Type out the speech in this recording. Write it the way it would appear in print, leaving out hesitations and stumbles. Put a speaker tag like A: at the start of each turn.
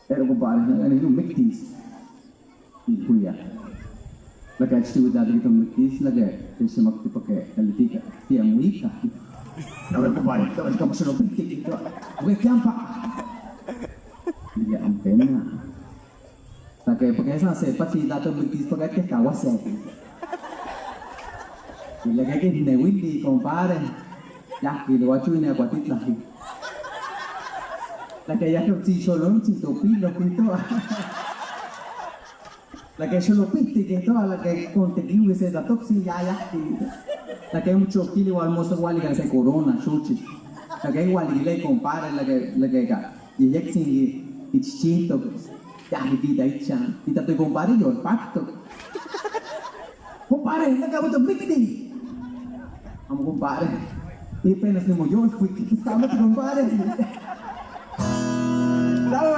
A: Pero compadre, ano yung mektis. Kuya. Lagay estuvo dati itong mektis, lagay. Kasi magtipakai, kalitika. Tiya muika. Naman compadre, tapos ka masunod mektis ito. Huwag kampak. Hindi ang pena. Lagay, pagkaya sa pati dato mektis pagkat kawas eh. Ilagay kayo dinawin compadre. Ya, kiluwacho na kwatit lagi. Lagay yung si Solon, si Topi, lopito. Lagay solopiti dito, lagay kontegiwe sa datok si Yaya. Lagay yung chokili wal mo sa wali ka sa corona, shochi. Lagay wali gilay compadre, lagay ka. Yiyek singi, ichichinto. Ya, hindi dahil siya. Kita to yung compadre yun, pakto. Compadre, nagkabot ang bigti. Ang compadre, ipenas ni mo yun, quick, kasama si compadre.